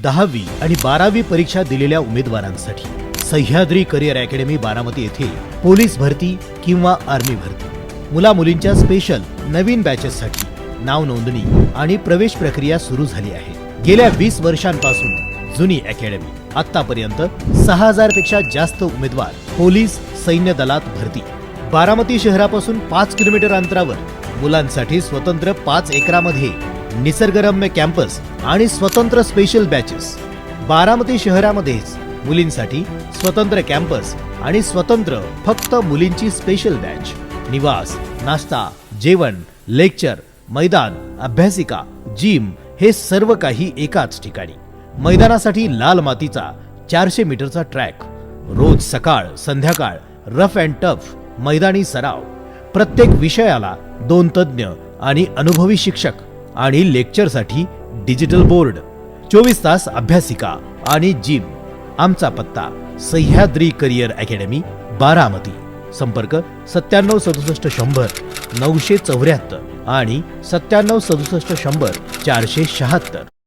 10वी आणि 12वी परीक्षा दिलेल्या उमेदवारांसाठी सह्याद्री करिअर अकॅडमी बारामती येथे पोलीस भरती किंवा आर्मी भरती, मुला मुलींच्या स्पेशल नवीन बॅचेससाठी नाव नोंदणी आणि प्रवेश प्रक्रिया सुरू झाली आहे। गेल्या 20 वर्षांपासून जुनी अकॅडमी आतापर्यंत 6000 पेक्षा जास्त उमेदवार पोलीस सैन्य दलात भरती। बारामती शहरापासून 5 किलोमीटर अंतरावर मुलांसाठी स्वतंत्र 5 एकरामध्ये निसर्गरम्य कॅम्पस आणि स्वतंत्र स्पेशल बॅचेस। बारामती शहरामध्येच मुलींसाठी स्वतंत्र कॅम्पस आणि स्वतंत्र फक्त मुलींची स्पेशल बॅच। निवास, नाश्ता, जेवण, लेक्चर, मैदान, अभ्यासिका, जिम हे सर्व काही एकाच ठिकाणी। मैदानासाठी लाल मातीचा 400 मीटरचा ट्रॅक, रोज सकाळ संध्याकाळ रफ अँड टफ मैदानी सराव, प्रत्येक विषयाला 2 तज्ञ आणि अनुभवी शिक्षक आणि लेक्चरसाठी डिजिटल बोर्ड, 24 तास अभ्यासिका आणि जिम। आमचा पत्ता सह्याद्री करिअर अकॅडमी बारामती। संपर्क 97 67 100 974 आणि 97 67 100 476।